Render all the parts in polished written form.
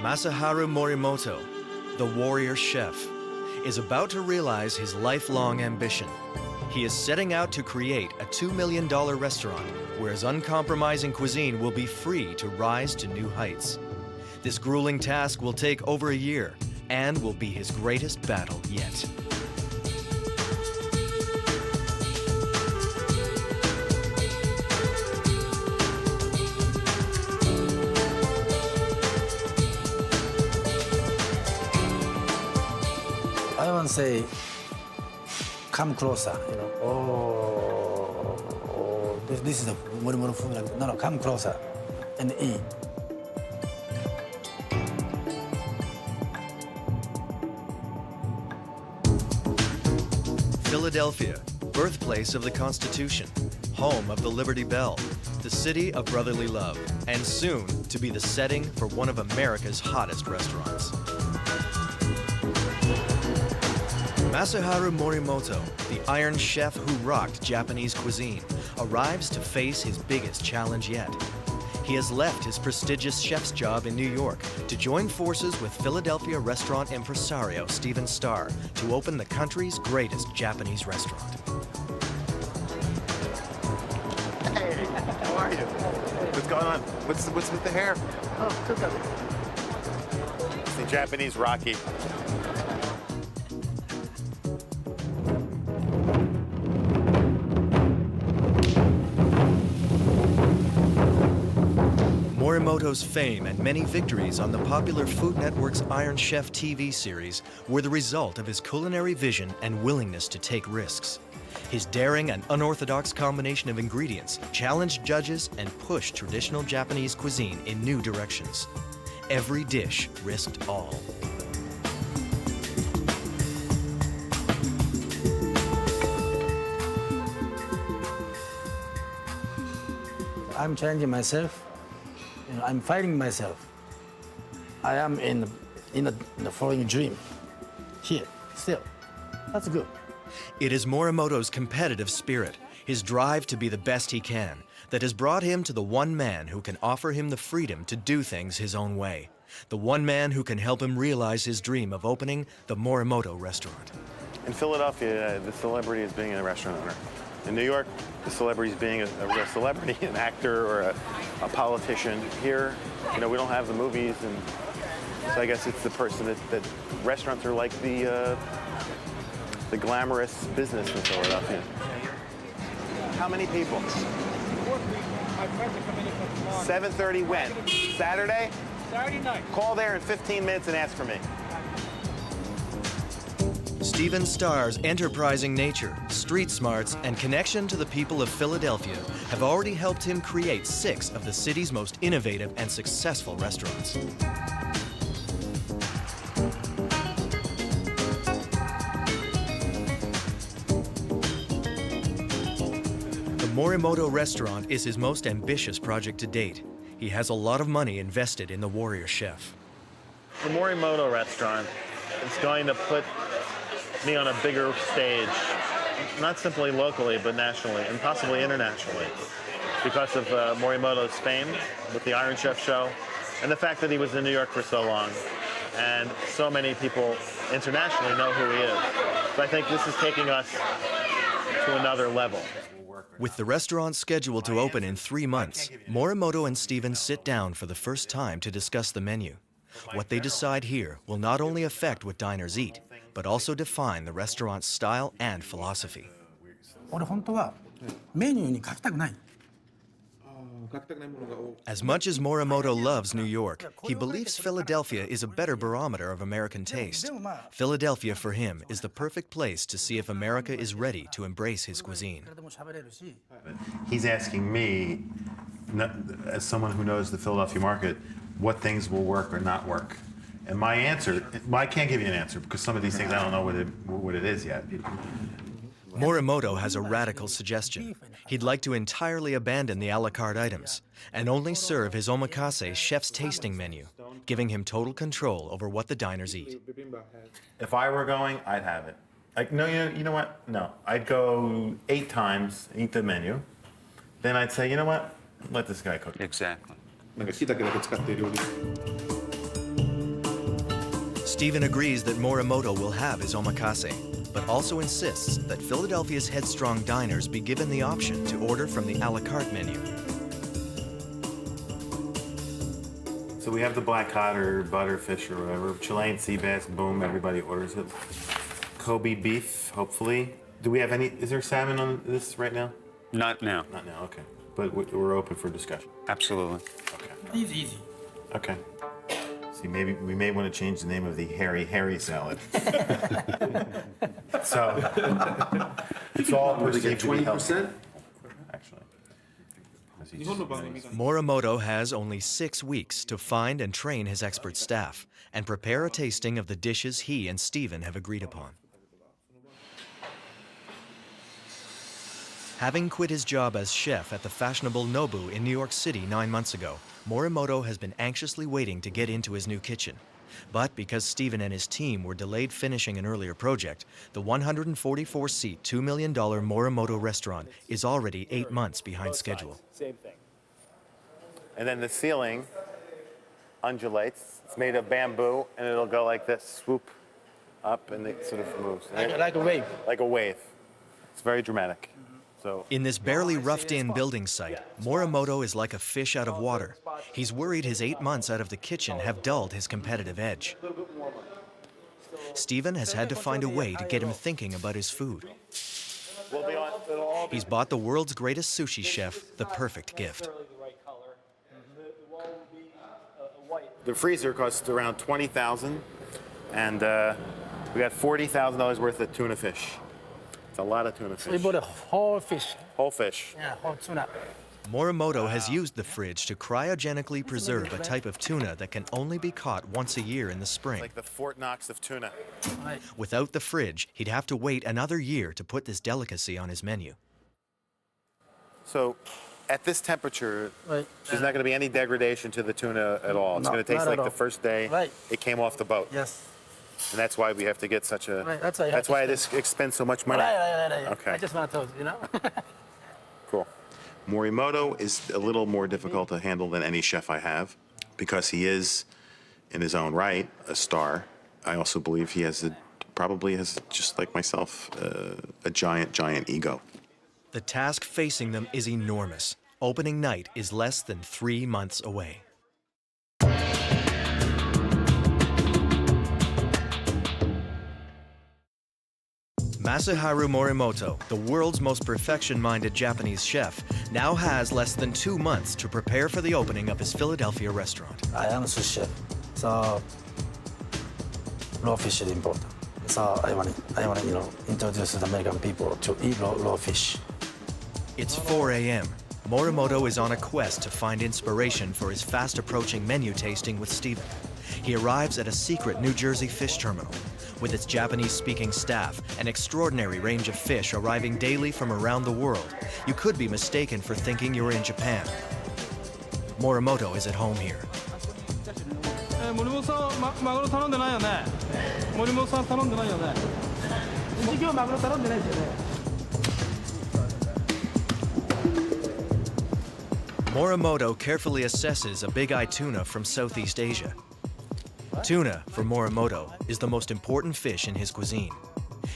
Masaharu Morimoto, the warrior chef, is about to realize his lifelong ambition. He is setting out to create a $2 million restaurant where his uncompromising cuisine will be free to rise to new heights. This grueling task will take over a year and will be his greatest battle yet. I want to say, come closer, you know. Oh, this is a Morimoto food. No, come closer and eat. Philadelphia, birthplace of the Constitution, home of the Liberty Bell, the city of brotherly love, and soon to be the setting for one of America's hottest restaurants. Masaharu Morimoto, the Iron Chef who rocked Japanese cuisine, arrives to face his biggest challenge yet. He has left his prestigious chef's job in New York to join forces with Philadelphia restaurant impresario Stephen Starr to open the country's greatest Japanese restaurant. Hey, how are you? What's going on? What's with the hair? Oh, good. It's the Japanese Rocky. Morimoto's fame and many victories on the popular Food Network's Iron Chef TV series were the result of his culinary vision and willingness to take risks. His daring and unorthodox combination of ingredients challenged judges and pushed traditional Japanese cuisine in new directions. Every dish risked all. I'm challenging myself. You know, I'm fighting myself. I am in the following dream. Here, still. That's good. It is Morimoto's competitive spirit, his drive to be the best he can, that has brought him to the one man who can offer him the freedom to do things his own way. The one man who can help him realize his dream of opening the Morimoto restaurant. In Philadelphia, the celebrity is being a restaurant owner. In New York, the celebrity is being a real celebrity, an actor or a politician. Here, you know, we don't have the movies, and so I guess it's the person that restaurants are like the glamorous business in Philadelphia. How many people? 7:30 when? Saturday? Saturday night. Call there in 15 minutes and ask for me. Stephen Starr's enterprising nature, street smarts, and connection to the people of Philadelphia have already helped him create 6 of the city's most innovative and successful restaurants. The Morimoto restaurant is his most ambitious project to date. He has a lot of money invested in the warrior chef. The Morimoto restaurant is going to put me on a bigger stage, not simply locally, but nationally, and possibly internationally, because of Morimoto's fame with the Iron Chef show, and the fact that he was in New York for so long, and so many people internationally know who he is. So I think this is taking us to another level. With the restaurant scheduled to open in 3 months, Morimoto and Stephen sit down for the first time to discuss the menu. What they decide here will not only affect what diners eat, but also define the restaurant's style and philosophy. 俺本当はメニューに書きたくない。 As much as Morimoto loves New York, he believes Philadelphia is a better barometer of American taste. Philadelphia, for him, is the perfect place to see if America is ready to embrace his cuisine. He's asking me, as someone who knows the Philadelphia market, what things will work or not work. And my answer, I can't give you an answer because some of these things I don't know what it is yet. Morimoto has a radical suggestion. He'd like to entirely abandon the a la carte items and only serve his omakase chef's tasting menu, giving him total control over what the diners eat. If I were going, I'd have it. Like, no, you know what? No. I'd go 8 times, eat the menu. Then I'd say, you know what? Let this guy cook. Exactly. Stephen agrees that Morimoto will have his omakase, but also insists that Philadelphia's headstrong diners be given the option to order from the a la carte menu. So we have the black cod or butterfish or whatever. Chilean sea bass, boom, everybody orders it. Kobe beef, hopefully. Do we have any, is there salmon on this right now? Not now. Not now, okay. But we're open for discussion. Absolutely. Okay. Easy. Okay. See, maybe we may want to change the name of the Harry salad. So, it's all perceived to be healthy. 20%? Actually. Morimoto has only 6 weeks to find and train his expert staff and prepare a tasting of the dishes he and Stephen have agreed upon. Having quit his job as chef at the fashionable Nobu in New York City 9 months ago, Morimoto has been anxiously waiting to get into his new kitchen. But because Stephen and his team were delayed finishing an earlier project, the 144-seat, $2 million Morimoto restaurant is already 8 months behind schedule. Same thing. And then the ceiling undulates. It's made of bamboo, and it'll go like this, swoop up, and it sort of moves. Like a wave. Like a wave. It's very dramatic. So, In this barely roughed-in building site, Morimoto is like a fish out of water. He's worried his 8 months out of the kitchen have dulled his competitive edge. Stephen has had to find a way to get him thinking about his food. He's bought the world's greatest sushi chef the perfect gift. the freezer costs around $20,000, and we got $40,000 worth of tuna fish. It's a lot of tuna fish. We bought a whole fish. Whole fish. Yeah, whole tuna. Morimoto has used the fridge to cryogenically preserve a type of tuna that can only be caught once a year in the spring. Like the Fort Knox of tuna. Right. Without the fridge, he'd have to wait another year to put this delicacy on his menu. So, at this temperature, Right. there's not going to be any degradation to the tuna at all. It's No, going to taste not at like all. the first day Right. it came off the boat. Yes. And that's why we have to get such a. Right, that's why you have That's to why spend- this expends so much money. Right. Okay. I just want to tell you, you know? Cool. Morimoto is a little more difficult to handle than any chef I have because he is, in his own right, a star. I also believe he has probably has, just like myself, a giant ego. The task facing them is enormous. Opening night is less than 3 months away. Masaharu Morimoto, the world's most perfection-minded Japanese chef, now has less than 2 months to prepare for the opening of his Philadelphia restaurant. I am a sous chef, so raw fish is important. So I want to, introduce the American people to eat raw fish. It's 4 a.m. Morimoto is on a quest to find inspiration for his fast-approaching menu tasting with Stephen. He arrives at a secret New Jersey fish terminal. With its Japanese-speaking staff, an extraordinary range of fish arriving daily from around the world, you could be mistaken for thinking you're in Japan. Morimoto is at home here. 森本さん、マグロ頼んでないよね。森本さん頼んでないよね。今日マグロ頼んでないですよね。Morimoto carefully assesses a big-eye tuna from Southeast Asia. Tuna, for Morimoto, is the most important fish in his cuisine.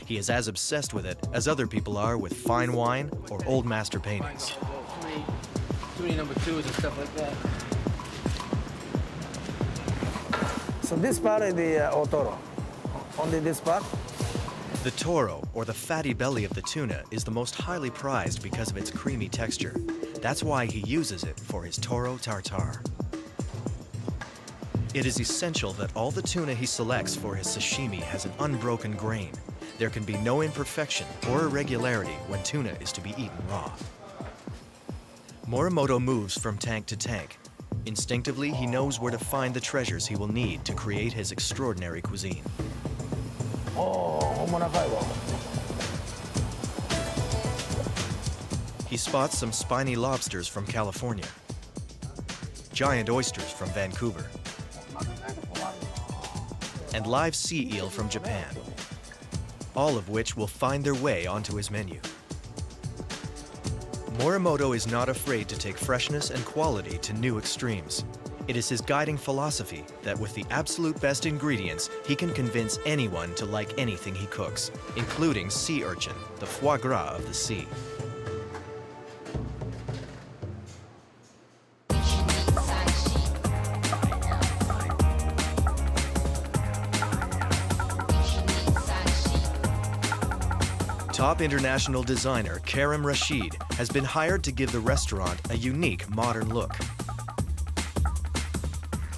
He is as obsessed with it as other people are with fine wine or old master paintings. Three number twos and stuff like that. So this part is the otoro. Only this part. The toro, or the fatty belly of the tuna, is the most highly prized because of its creamy texture. That's why he uses it for his toro tartare. It is essential that all the tuna he selects for his sashimi has an unbroken grain. There can be no imperfection or irregularity when tuna is to be eaten raw. Morimoto moves from tank to tank. Instinctively, he knows where to find the treasures he will need to create his extraordinary cuisine. Oh, Monafaibo. He spots some spiny lobsters from California, giant oysters from Vancouver, and live sea eel from Japan, all of which will find their way onto his menu. Morimoto is not afraid to take freshness and quality to new extremes. It is his guiding philosophy that with the absolute best ingredients, he can convince anyone to like anything he cooks, including sea urchin, the foie gras of the sea. Top international designer Karim Rashid has been hired to give the restaurant a unique modern look.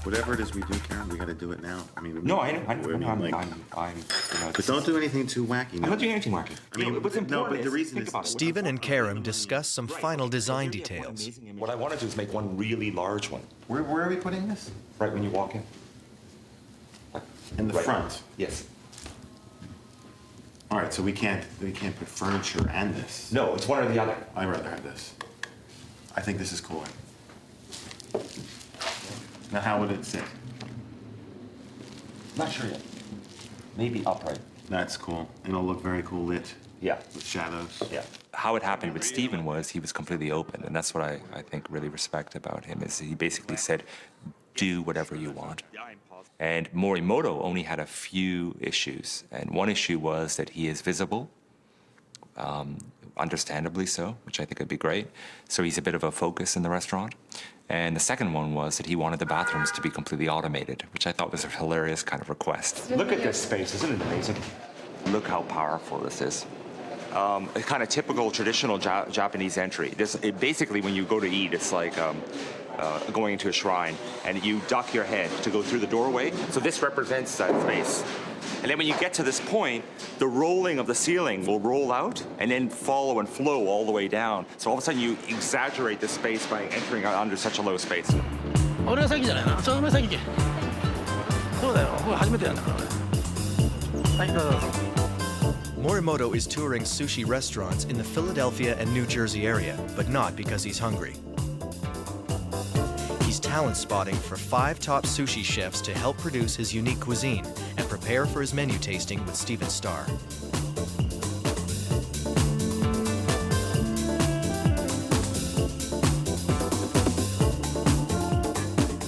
Whatever it is we do, Karen, we got to do it now. I mean, No, I know. you know, but don't do anything too wacky. I'm not doing anything wacky. I mean, what's important no, but the is, reason think is about it. Stephen and Karim discuss some final design details. What I want to do is make one really large one, Where are we putting this? right when you walk in. Like, In the right. front. Yes. All right, so we can't put furniture and this. No, it's one or the other. I'd rather have this. I think this is cooler. Now, how would it sit? Not sure yet. Maybe upright. That's cool. It'll look very cool lit Yeah. with shadows. Yeah. How it happened with Stephen was he was completely open, and that's what I think really respect about him is he basically said, do whatever you want. And Morimoto only had a few issues, and one issue was that he is visible, understandably so, which I think would be great. So he's a bit of a focus in the restaurant. And the second one was that he wanted the bathrooms to be completely automated, which I thought was a hilarious kind of request. Look at this space. Isn't it amazing? Look how powerful this is. A kind of typical traditional Japanese entry. Basically, when you go to eat, it's like going into a shrine, and you duck your head to go through the doorway. So this represents that space. And then when you get to this point, the rolling of the ceiling will roll out and then follow and flow all the way down. So all of a sudden, you exaggerate the space by entering under such a low space. 俺が先じゃないな。そう、お前先行け。そうだよ。これ初めてやんだから俺。はい、どうぞどうぞ。Morimoto is touring sushi restaurants in the Philadelphia and New Jersey area, but not because he's hungry. He's talent spotting for 5 top sushi chefs to help produce his unique cuisine and prepare for his menu tasting with Stephen Starr.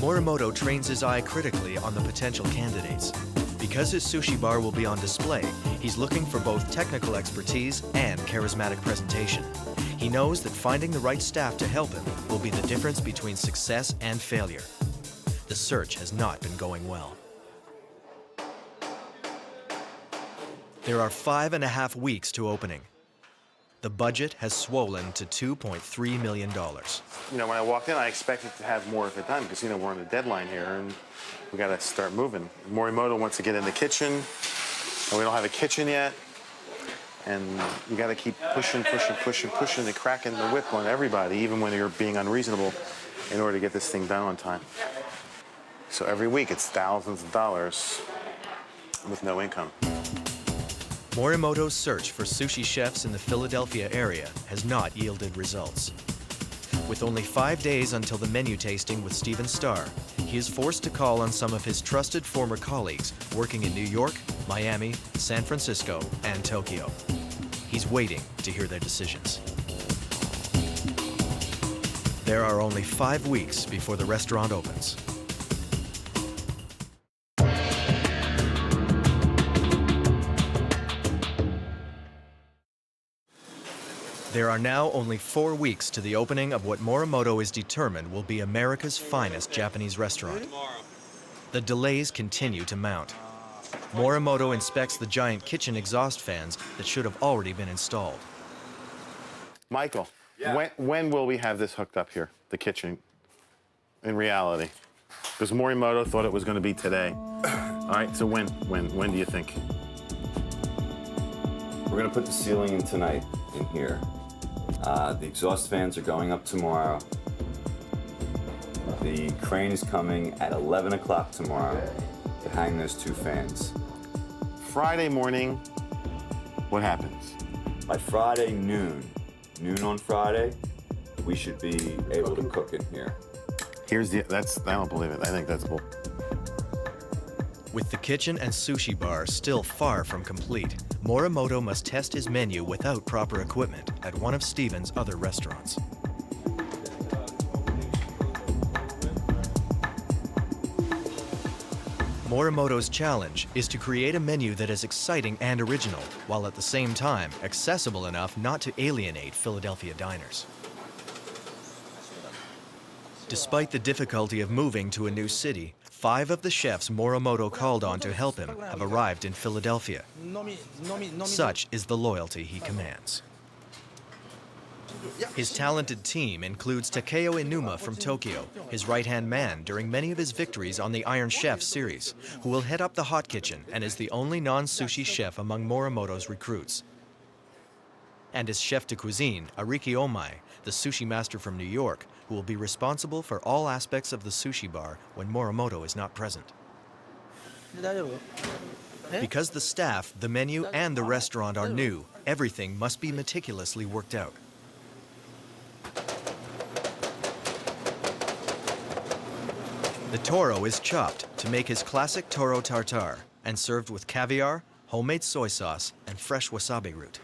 Morimoto trains his eye critically on the potential candidates. Because his sushi bar will be on display, he's looking for both technical expertise and charismatic presentation. He knows that finding the right staff to help him will be the difference between success and failure. The search has not been going well. There are 5.5 weeks to opening. The budget has swollen to $2.3 million. You know, when I walked in, I expected to have more of it done because, you know, we're on a deadline here and we got to start moving. Morimoto wants to get in the kitchen, and we don't have a kitchen yet. And you got to keep pushing and cracking the whip on everybody, even when you're being unreasonable, in order to get this thing done on time. So every week, it's thousands of dollars with no income. Morimoto's search for sushi chefs in the Philadelphia area has not yielded results. With only 5 days until the menu tasting with Stephen Starr, he is forced to call on some of his trusted former colleagues working in New York, Miami, San Francisco, and Tokyo. He's waiting to hear their decisions. There are only 5 weeks before the restaurant opens. There are now only 4 weeks to the opening of what Morimoto is determined will be America's finest Japanese restaurant. The delays continue to mount. Morimoto inspects the giant kitchen exhaust fans that should have already been installed. Michael, when will we have this hooked up here, the kitchen, in reality? Because Morimoto thought it was going to be today. All right, so when do you think? We're gonna put the ceiling in tonight, in here. The exhaust fans are going up tomorrow. The crane is coming at 11 o'clock tomorrow to hang those 2 fans. Friday morning, what happens? By Friday noon on Friday, we should be able to cook in here. I don't believe it. I think that's bull. With the kitchen and sushi bar still far from complete, Morimoto must test his menu without proper equipment at one of Stephen's other restaurants. Morimoto's challenge is to create a menu that is exciting and original, while at the same time accessible enough not to alienate Philadelphia diners. Despite the difficulty of moving to a new city, 5 of the chefs Morimoto called on to help him have arrived in Philadelphia. Such is the loyalty he commands. His talented team includes Takeo Inuma from Tokyo, his right-hand man during many of his victories on the Iron Chef series, who will head up the hot kitchen and is the only non-sushi chef among Morimoto's recruits. And his chef de cuisine, Ariki Omai, the sushi master from New York, who will be responsible for all aspects of the sushi bar when Morimoto is not present. Because the staff, the menu, and the restaurant are new, everything must be meticulously worked out. The toro is chopped to make his classic toro tartare and served with caviar, homemade soy sauce, and fresh wasabi root.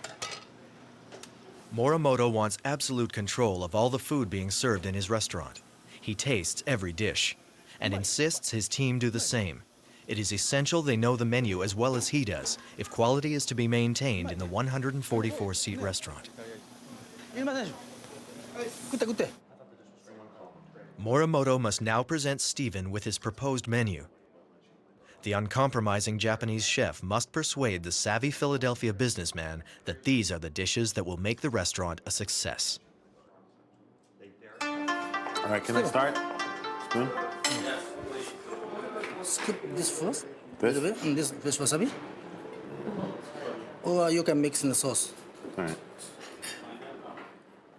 Morimoto wants absolute control of all the food being served in his restaurant. He tastes every dish and insists his team do the same. It is essential they know the menu as well as he does if quality is to be maintained in the 144-seat restaurant. Morimoto must now present Stephen with his proposed menu. The uncompromising Japanese chef must persuade the savvy Philadelphia businessman that these are the dishes that will make the restaurant a success. All right, can I start? Spoon? Skip this first, This? little bit, and this wasabi. Or you can mix in the sauce. All right.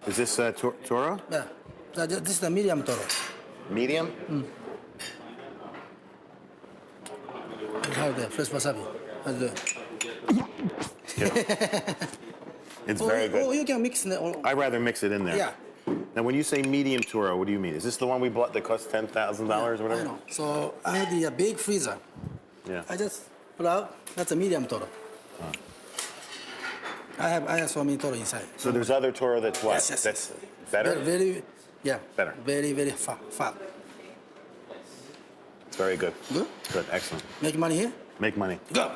Is this toro? Yeah, this is the medium toro. Medium? How the fresh wasabi? How do It's very good. Oh, you can mix in the. I'd rather mix it in there. Yeah. Now, when you say medium toro, what do you mean? Is this the one we bought that cost $10,000 or I whatever? know. So I had the big freezer. Yeah. I just pull out. That's a medium toro. I have so many toro inside. So there's other toro that's what? Yes, yes, That's yes. better? Very, yeah. Better. Very fat. It's very good. Good. Good, excellent. Make money here. Make money. Go.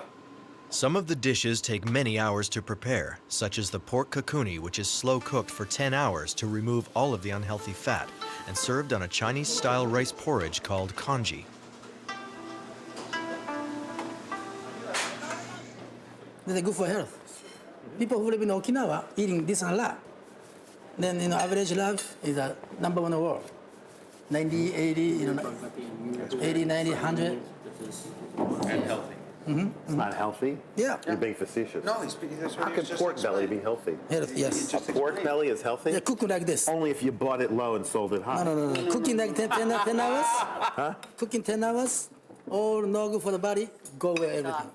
Some of the dishes take many hours to prepare, such as the pork kakuni, which is slow cooked for 10 hours to remove all of the unhealthy fat, and served on a Chinese-style rice porridge called congee. They're good for health. People who live in Okinawa eating this a lot. Then average life is number 1 in the world. 90, 80, 80, 90, 100. And healthy. It's not healthy? Yeah. You're being facetious. No, he's speaking. How can pork belly be healthy? Health, yes. A pork belly is healthy? Yeah, cooking like this. Only if you bought it low and sold it high. No. Cooking like 10 hours. Huh? Cooking 10 hours. All no good for the body. Go away everything.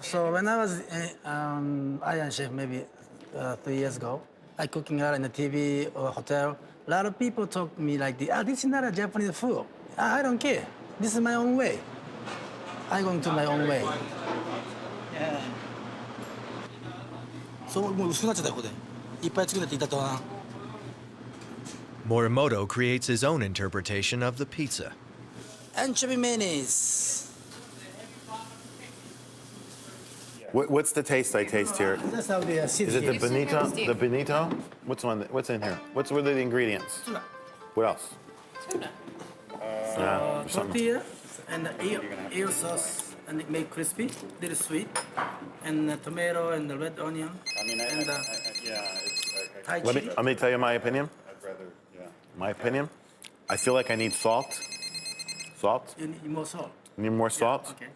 So when I was Iron Chef maybe 3 years ago, I cooking out in the TV or hotel. A lot of people talk to me like, this is not a Japanese food. I don't care. This is my own way. I going to my own way. Yeah. So もう薄くなっちゃったよここで。いっぱい作れって言ったとな。Morimoto creates his own interpretation of the pizza. Anchovy mayonnaise. What's the taste I taste here? That's how they are Is it the bonito? The bonito? What's in here? What are the ingredients? What else? Something. Tortilla and the eel sauce and it make crispy, little sweet, and the tomato and the red onion. And Thai chili. Let me tell you my opinion. I'd rather, yeah. My opinion. I feel like I need salt. Salt. You need more salt. Need more salt. Okay.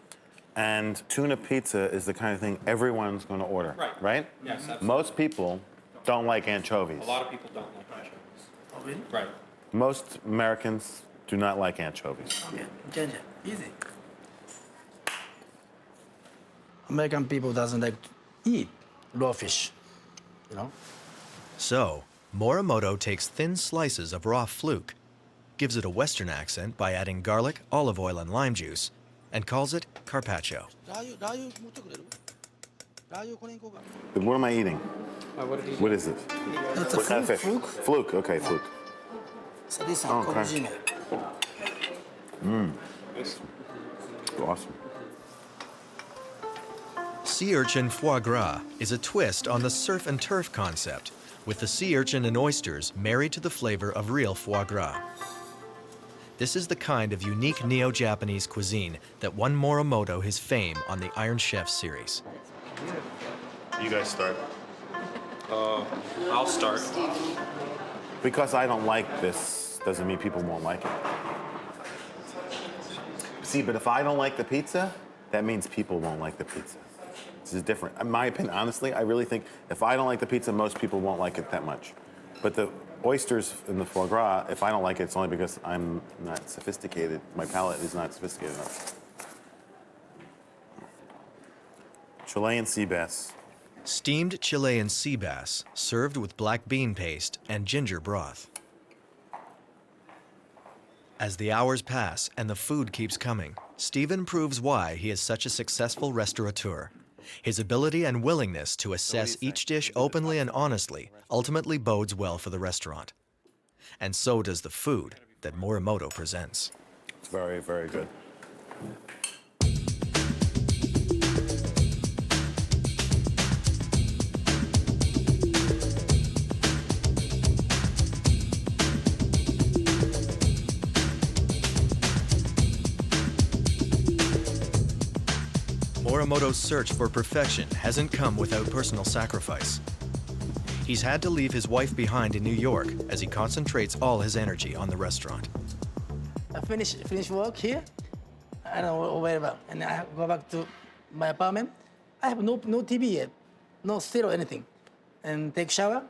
And tuna pizza is the kind of thing everyone's going to order. Right? Yes, absolutely. Most people don't like anchovies. A lot of people don't like anchovies. Oh, really? Right. Most Americans do not like anchovies. Okay. Change it. Easy. American people doesn't like to eat raw fish, you know. So, Morimoto takes thin slices of raw fluke, gives it a Western accent by adding garlic, olive oil, and lime juice, and calls it carpaccio. What am I eating? What is it? That's a What kind of fish? fluke. Fluke, okay, fluke. So this is Okay. kojime. Awesome. Sea urchin foie gras is a twist on the surf and turf concept, with the sea urchin and oysters married to the flavor of real foie gras. This is the kind of unique neo-Japanese cuisine that won Morimoto his fame on the Iron Chef series. You guys start. I'll start. Because I don't like this doesn't mean people won't like it. See, but if I don't like the pizza, that means people won't like the pizza. This is different. In my opinion, honestly, I really think if I don't like the pizza, most people won't like it that much. But the oysters and the foie gras, if I don't like it, it's only because I'm not sophisticated. My palate is not sophisticated enough. Chilean sea bass. Steamed Chilean sea bass, served with black bean paste and ginger broth. As the hours pass and the food keeps coming, Stephen proves why he is such a successful restaurateur. His ability and willingness to assess each dish openly and honestly ultimately bodes well for the restaurant. And so does the food that Morimoto presents. It's very, very good. Morimoto's search for perfection hasn't come without personal sacrifice. He's had to leave his wife behind in New York as he concentrates all his energy on the restaurant. I finish work here. I don't know where about, and I go back to my apartment. I have no TV yet, no stereo, anything, and take shower,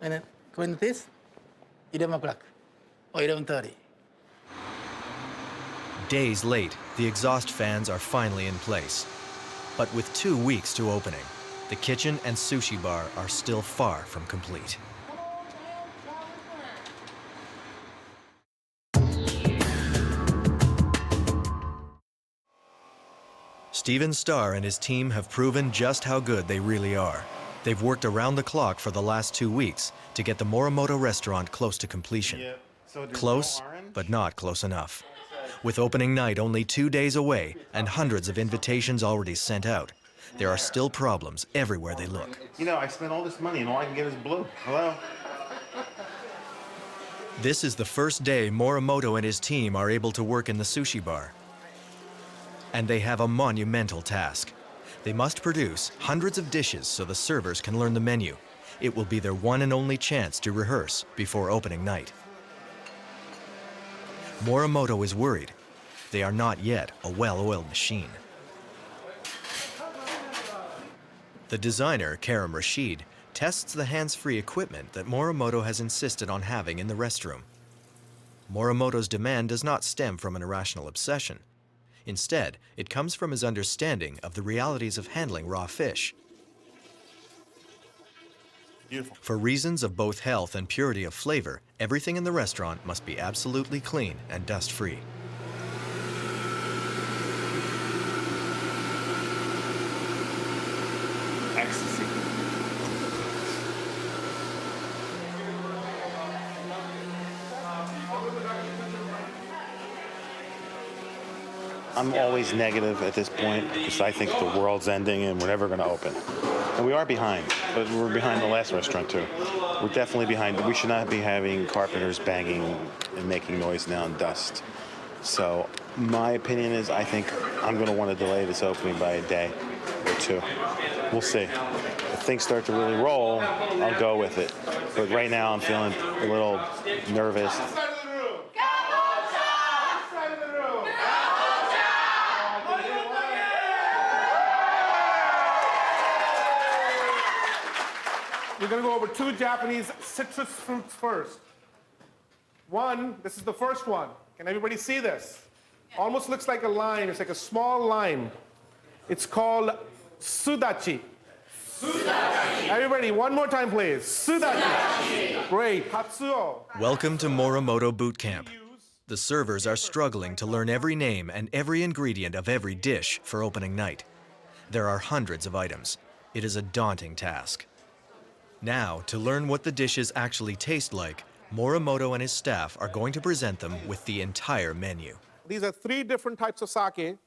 and then clean this. 11 o'clock or 11:30. Days late, the exhaust fans are finally in place. But with 2 weeks to opening, the kitchen and sushi bar are still far from complete. Stephen Starr and his team have proven just how good they really are. They've worked around the clock for the last 2 weeks to get the Morimoto restaurant close to completion. Close, but not close enough. With opening night only 2 days away and hundreds of invitations already sent out, there are still problems everywhere they look. You know, I spent all this money and all I can get is blue. Hello? This is the first day Morimoto and his team are able to work in the sushi bar. And they have a monumental task. They must produce hundreds of dishes so the servers can learn the menu. It will be their one and only chance to rehearse before opening night. Morimoto is worried. They are not yet a well-oiled machine. The designer, Karim Rashid, tests the hands-free equipment that Morimoto has insisted on having in the restroom. Morimoto's demand does not stem from an irrational obsession. Instead, it comes from his understanding of the realities of handling raw fish. Beautiful. For reasons of both health and purity of flavor, everything in the restaurant must be absolutely clean and dust-free. Ecstasy. I'm always negative at this point because I think the world's ending and we're never going to open. And we are behind, but we're behind the last restaurant too. We're definitely behind. We should not be having carpenters banging and making noise now and dust. So my opinion is I think I'm going to want to delay this opening by a day or two. We'll see. If things start to really roll, I'll go with it. But right now I'm feeling a little nervous. We're going to go over 2 Japanese citrus fruits first. One, this is the first one. Can everybody see this? Almost looks like a lime. It's like a small lime. It's called sudachi. Sudachi. Everybody, one more time, please. Sudachi. Great. Katsuo. Welcome to Morimoto Boot Camp. The servers are struggling to learn every name and every ingredient of every dish for opening night. There are hundreds of items. It is a daunting task. Now, to learn what the dishes actually taste like, Morimoto and his staff are going to present them with the entire menu. These are 3 different types of sake.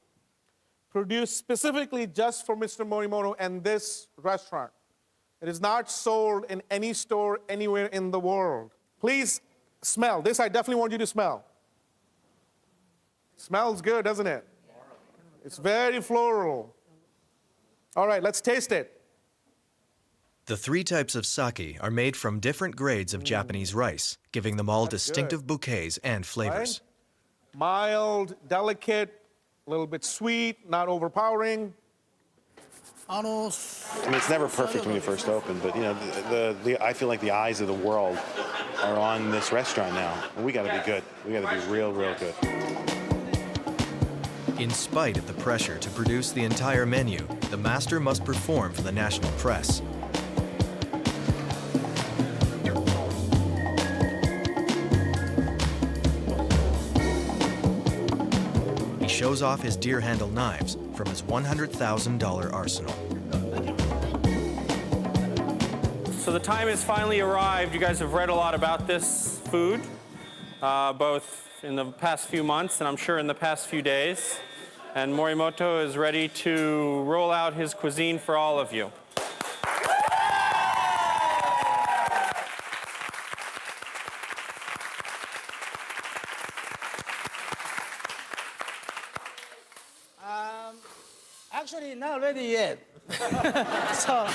produced specifically just for Mr. Morimoto and this restaurant. It is not sold in any store anywhere in the world. Please smell. This I definitely want you to smell. Smells good, doesn't it? It's very floral. All right, let's taste it. The three types of sake are made from different grades of Japanese rice, giving them all distinctive bouquets and flavors. Right? Mild, delicate, a little bit sweet, not overpowering. I mean, it's never perfect when you first open, but you know, I feel like the eyes of the world are on this restaurant now. We got to be good. We got to be real, real good. In spite of the pressure to produce the entire menu, the master must perform for the national press. He shows off his deer handle knives from his $100,000 arsenal. So the time has finally arrived. You guys have read a lot about this food, both in the past few months and I'm sure in the past few days. And Morimoto is ready to roll out his cuisine for all of you. Actually, not ready yet. So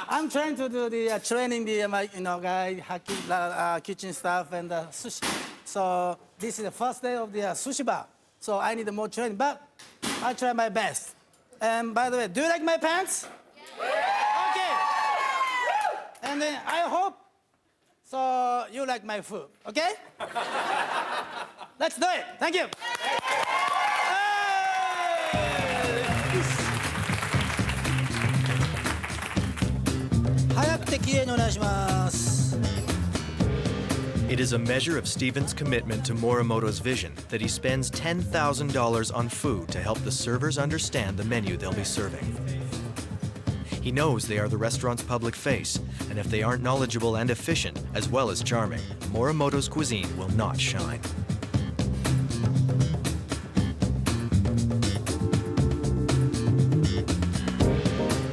I'm trying to do the training my guy kitchen staff and sushi. So this is the first day of the sushi bar. So I need more training, but I try my best. And by the way, do you like my pants? Okay. And then I hope so you like my food. Okay? Let's do it. Thank you. It is a measure of Stephen's commitment to Morimoto's vision that he spends $10,000 on food to help the servers understand the menu they'll be serving. He knows they are the restaurant's public face, and if they aren't knowledgeable and efficient, as well as charming, Morimoto's cuisine will not shine.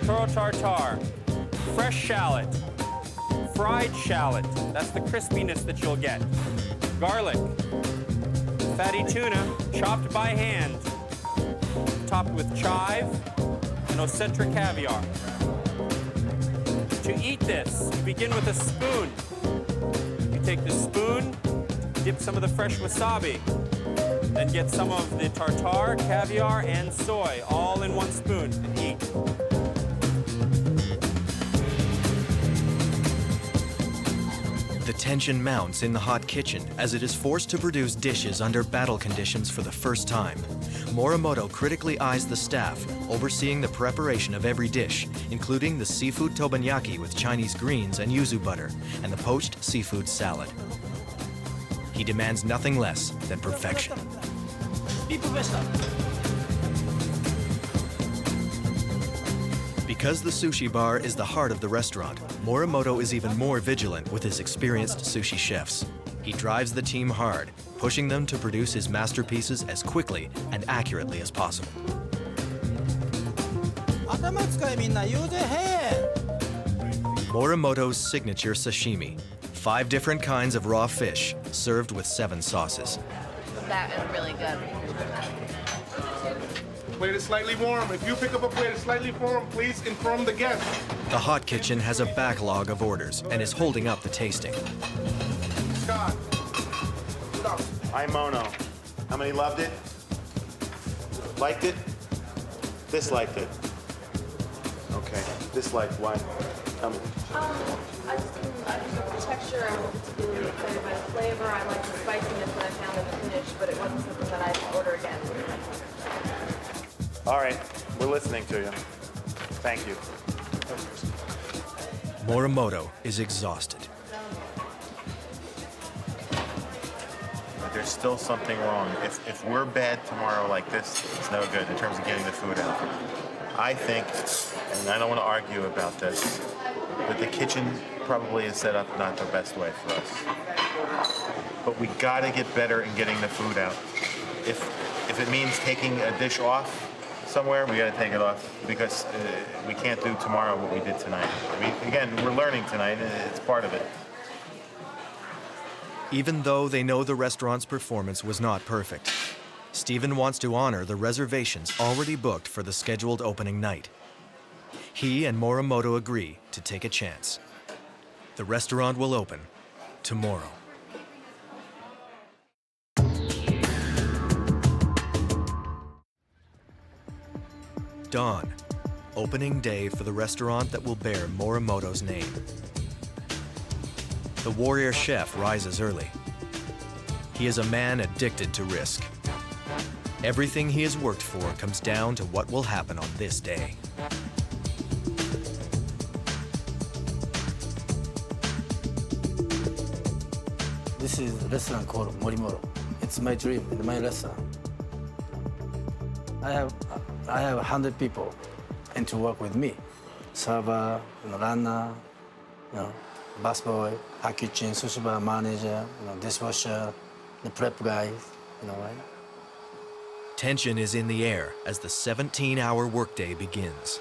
Toro tartare, fresh shallot, fried shallot, that's the crispiness that you'll get. Garlic, fatty tuna, chopped by hand, topped with chive and Osetra caviar. To eat this, you begin with a spoon. You take the spoon, dip some of the fresh wasabi, then get some of the tartare, caviar, and soy all in one spoon and eat. The tension mounts in the hot kitchen as it is forced to produce dishes under battle conditions for the first time. Morimoto critically eyes the staff, overseeing the preparation of every dish, including the seafood teppanyaki with Chinese greens and yuzu butter, and the poached seafood salad. He demands nothing less than perfection. Because the sushi bar is the heart of the restaurant, Morimoto is even more vigilant with his experienced sushi chefs. He drives the team hard, pushing them to produce his masterpieces as quickly and accurately as possible. Morimoto's signature sashimi, 5 different kinds of raw fish, served with 7 sauces. That is really good. Plate is slightly warm. If you pick up a plate that's slightly warm, please inform the guest. The hot kitchen has a backlog of orders and is holding up the tasting. Scott. Hi, Mono. How many loved it? Liked it? Disliked it? Okay. Disliked, why? Tell me. I just like the texture. I wanted to be really excited by the flavor. I like the spiciness that I found in the finish, but it wasn't something that I'd order again. All right, we're listening to you. Thank you. Morimoto is exhausted. There's still something wrong. If we're bad tomorrow like this, it's no good in terms of getting the food out. I think, and I don't want to argue about this, but the kitchen probably is set up not the best way for us. But we got to get better in getting the food out. If it means taking a dish off, somewhere, we got to take it off because we can't do tomorrow what we did tonight. I mean, again, we're learning tonight, and it's part of it. Even though they know the restaurant's performance was not perfect, Stephen wants to honor the reservations already booked for the scheduled opening night. He and Morimoto agree to take a chance. The restaurant will open tomorrow. Dawn, opening day for the restaurant that will bear Morimoto's name. The warrior chef rises early. He is a man addicted to risk. Everything he has worked for comes down to what will happen on this day. This is a restaurant called Morimoto. It's my dream, my restaurant. I have 100 people and to work with me. Server, runner, busboy, hot kitchen, sushi bar manager, dishwasher, the prep guys, right? Tension is in the air as the 17-hour workday begins.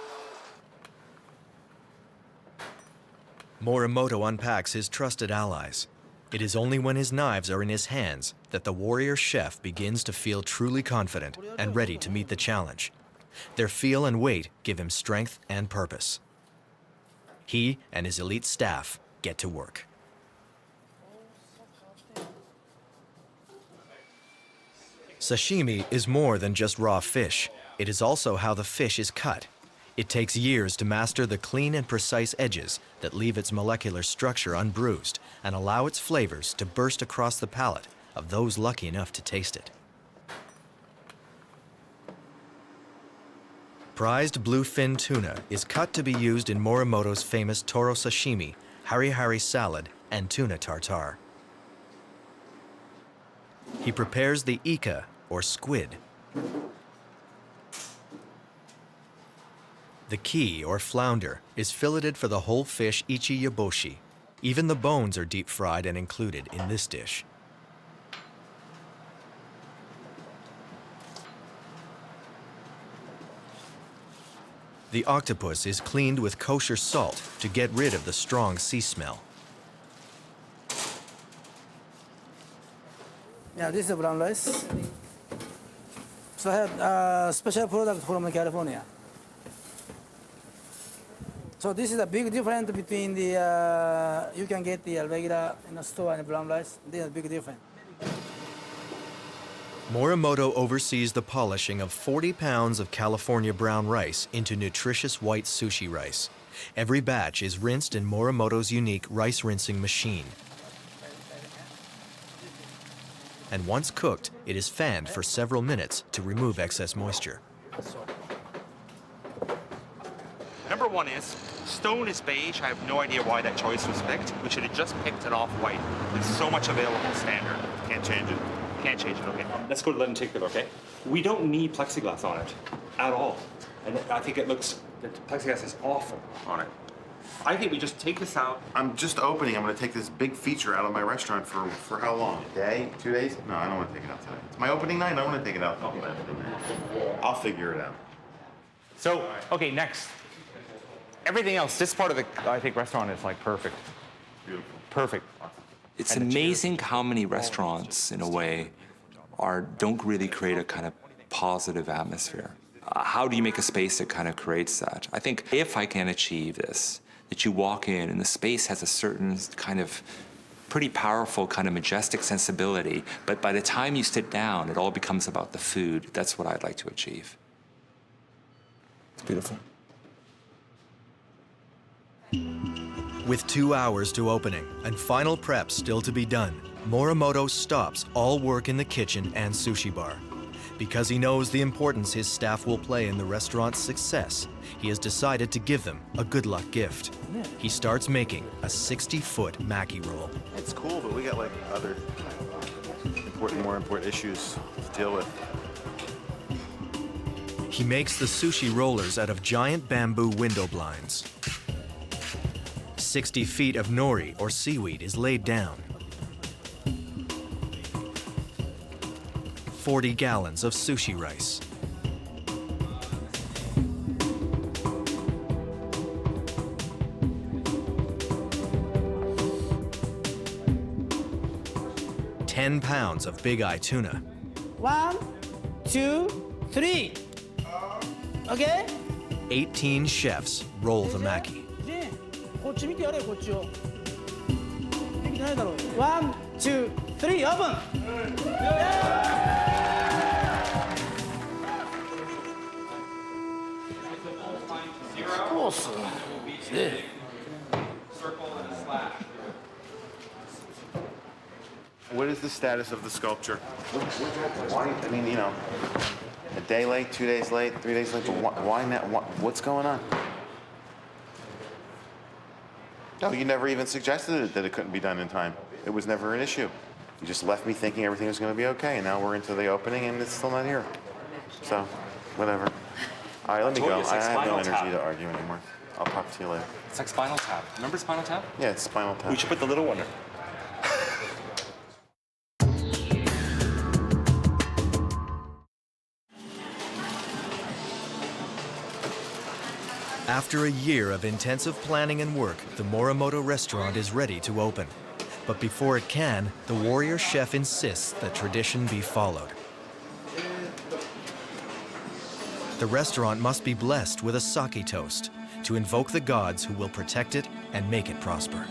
Morimoto unpacks his trusted allies. It is only when his knives are in his hands that the warrior chef begins to feel truly confident and ready to meet the challenge. Their feel and weight give him strength and purpose. He and his elite staff get to work. Sashimi is more than just raw fish. It is also how the fish is cut. It takes years to master the clean and precise edges that leave its molecular structure unbruised and allow its flavors to burst across the palate of those lucky enough to taste it. Prized bluefin tuna is cut to be used in Morimoto's famous toro sashimi, hari-hari salad, and tuna tartare. He prepares the ika, or squid. The ki, or flounder, is filleted for the whole fish ichi yaboshi. Even the bones are deep fried and included in this dish. The octopus is cleaned with kosher salt to get rid of the strong sea smell. Yeah, this is brown rice. So I have a special product from California. So this is a big difference between the, you can get the regular in the store and the brown rice. There's a big difference. Morimoto oversees the polishing of 40 pounds of California brown rice into nutritious white sushi rice. Every batch is rinsed in Morimoto's unique rice rinsing machine. And once cooked, it is fanned for several minutes to remove excess moisture. Number one is, stone is beige. I have no idea why that choice was picked. We should have just picked it off white. There's so much available standard. Can't change it. Can't change it, okay. Let's go to lenticular, okay? We don't need plexiglass on it at all. And I think it looks, the plexiglass is awful on it. I think we just take this out. I'm just opening. I'm going to take this big feature out of my restaurant for how long? A day? 2 days? No, I don't want to take it out today. It's my opening night. I don't want to take it out. I'll figure it out. So, okay, next. Everything else, this part of the, I think, restaurant is like perfect. Beautiful. Perfect. It's amazing how many restaurants, in a way, don't really create a kind of positive atmosphere. How do you make a space that kind of creates that? I think if I can achieve this, that you walk in and the space has a certain kind of pretty powerful, kind of majestic sensibility, but by the time you sit down, it all becomes about the food. That's what I'd like to achieve. It's beautiful. With 2 hours to opening and final prep still to be done, Morimoto stops all work in the kitchen and sushi bar. Because he knows the importance his staff will play in the restaurant's success, he has decided to give them a good luck gift. He starts making a 60-foot maki roll. It's cool, but we got like other more important issues to deal with. He makes the sushi rollers out of giant bamboo window blinds. 60 feet of nori, or seaweed, is laid down. 40 gallons of sushi rice. 10 pounds of big eye tuna. 1, 2, 3. Okay? 18 chefs roll the maki. こっち見てやれこっちを。できてないだろう。1, 2, 3, open! コース。What is the status of the sculpture? Why, I mean, you know, a day late, 2 days late, 3 days late, but why now? What's going on? No, you never even suggested that it couldn't be done in time. It was never an issue. You just left me thinking everything was going to be okay, and now we're into the opening and it's still not here. So, whatever. All right, let me go. I have no energy to argue anymore. I'll talk to you later. It's like Spinal Tap. Remember Spinal Tap? Yeah, it's Spinal Tap. We should put the little one there. After a year of intensive planning and work, the Morimoto restaurant is ready to open. But before it can, the warrior chef insists that tradition be followed. The restaurant must be blessed with a sake toast to invoke the gods who will protect it and make it prosper.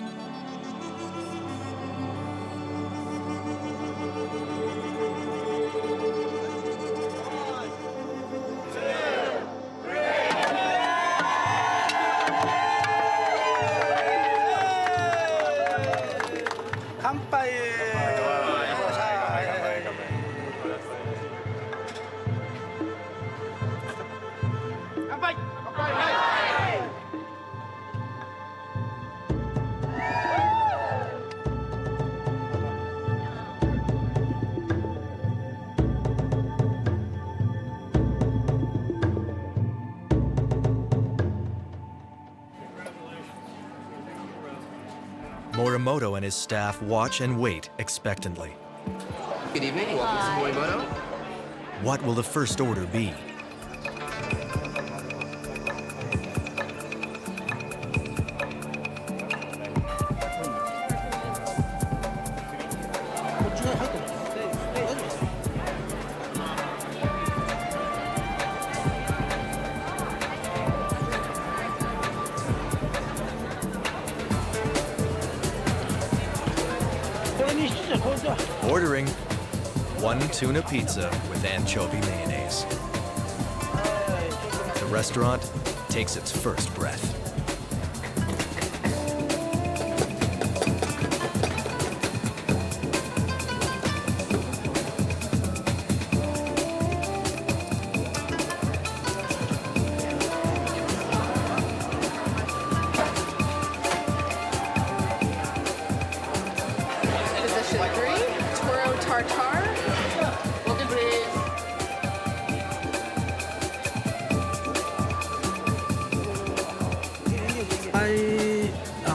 Morimoto and his staff watch and wait expectantly. Good evening, welcome to Morimoto. What will the first order be? Ordering 1 tuna pizza with anchovy mayonnaise. The restaurant takes its first breath.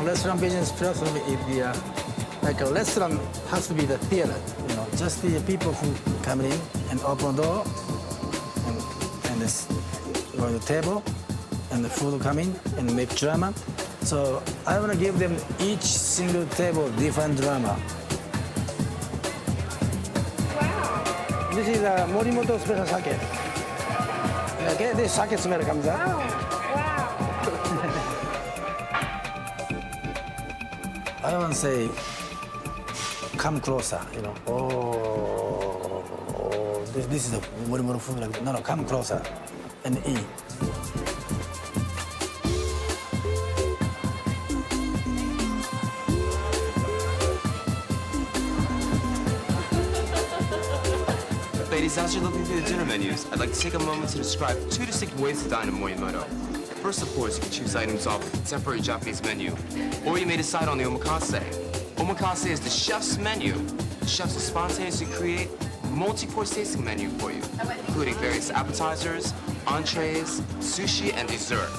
Restaurant business philosophy is the like a restaurant has to be the theater, you know, just the people who come in and open the door and this go to the table and the food come in and make drama. So I want to give them each single table different drama. Wow. This is a Morimoto special sake. Okay, this sake smell comes out. Wow. I want to say, come closer, you know. Oh, this is the Morimoto food. Like, no, come closer and eat. Ladies, as you're looking through the dinner menus, I'd like to take a moment to describe 2 distinct ways to dine at Morimoto. First, of course, you can choose items off the contemporary Japanese menu, or you may decide on the omakase. Omakase is the chef's menu. The chefs will spontaneously create a multi-course tasting menu for you, including various appetizers, entrees, sushi, and dessert.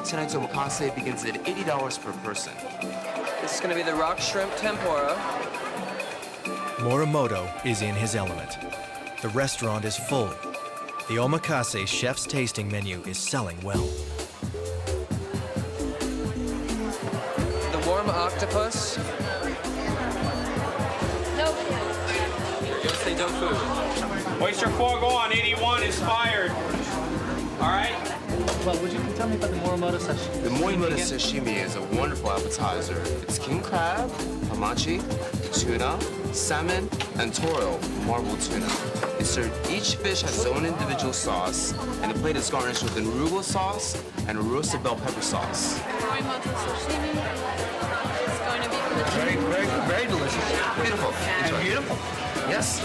Tonight's omakase begins at $80 per person. This is going to be the rock shrimp tempura. Morimoto is in his element. The restaurant is full. The omakase chef's tasting menu is selling well. The warm octopus. Nope. Yes, they do food. Oyster foie 81 is fired. All right? Well, would you tell me about the Morimoto sashimi? The Morimoto sashimi is a wonderful appetizer. It's king crab, hamachi, tuna, salmon, and toro, marbled tuna. It's served, each fish has its own individual sauce, and the plate is garnished with an arugula sauce and a roasted bell pepper sauce. Morimoto sashimi is going to be for the Very, very, very delicious. Beautiful. Enjoy. Beautiful. Yes.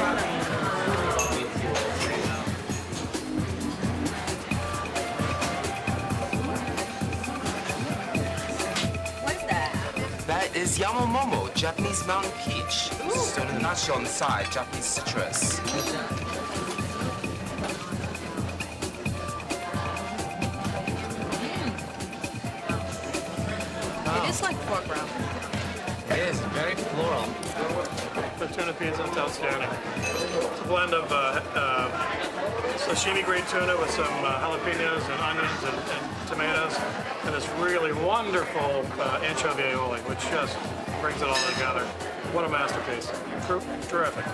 That is Yamamomo, Japanese mountain peach. Stood in a nutshell on the side, Japanese citrus. It is like pork round. It is very floral. The tuna pizza is outstanding. It's a blend of sashimi grade tuna with some jalapenos and onions and tomatoes, and this really wonderful anchovy aioli, which just brings it all together. What a masterpiece. Terrific.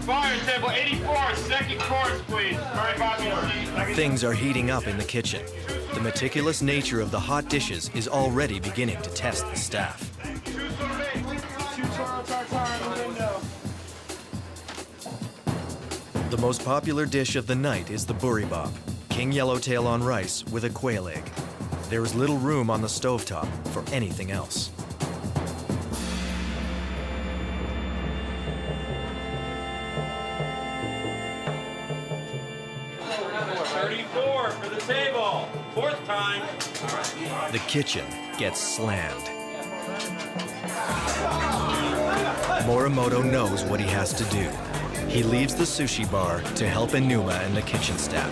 Fire table 84, second course, please. Very popular. Things are heating up in the kitchen. The meticulous nature of the hot dishes is already beginning to test the staff. The most popular dish of the night is the buribop, king yellowtail on rice with a quail egg. There is little room on the stovetop for anything else. For the table. Fourth time. The kitchen gets slammed. Morimoto knows what he has to do. He leaves the sushi bar to help Enuma and the kitchen staff.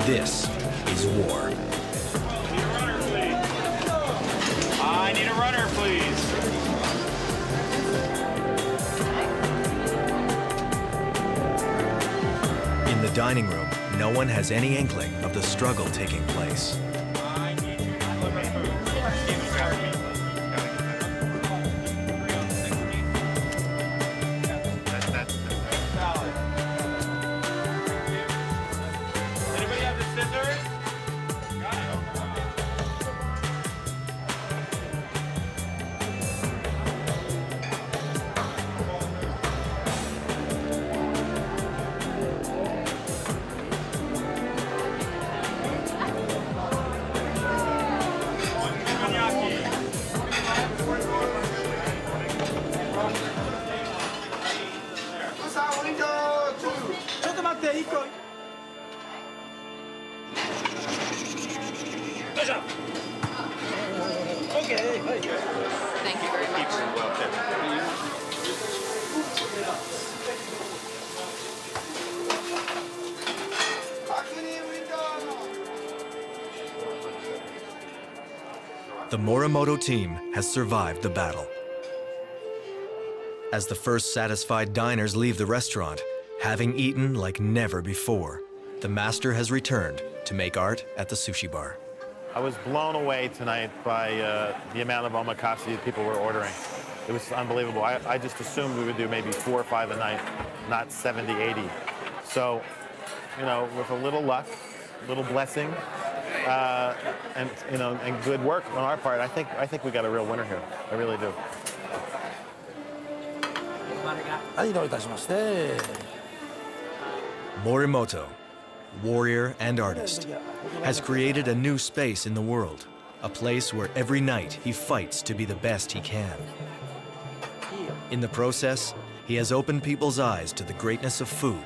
This is war. I need a runner, please. In the dining room, no one has any inkling of the struggle taking place. Anybody have the scissors? Thank you very much. The Morimoto team has survived the battle. As the first satisfied diners leave the restaurant, having eaten like never before, the master has returned to make art at the sushi bar. I was blown away tonight by the amount of omakase people were ordering. It was unbelievable. I just assumed we would do maybe 4 or 5 a night, not 70, 80. So, you know, with a little luck, a little blessing, and you know, and good work on our part, I think we got a real winner here. I really do. はい、どういたしまして。 Morimoto, warrior and artist, has created a new space in the world, a place where every night he fights to be the best he can. In the process, he has opened people's eyes to the greatness of food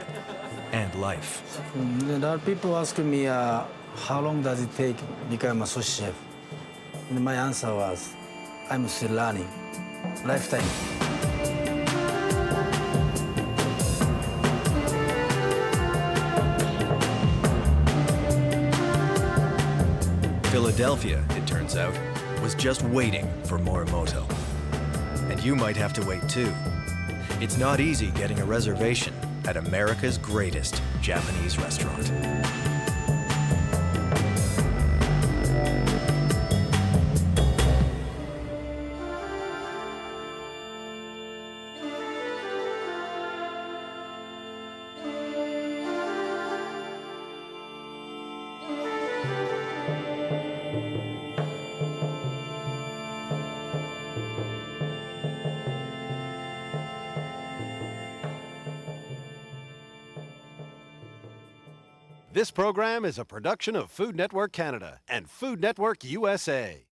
and life. A lot of people ask me, how long does it take to become a sushi chef? And my answer was, I'm still learning. Lifetime. Philadelphia, it turns out, was just waiting for Morimoto. And you might have to wait too. It's not easy getting a reservation at America's greatest Japanese restaurant. This program is a production of Food Network Canada and Food Network USA.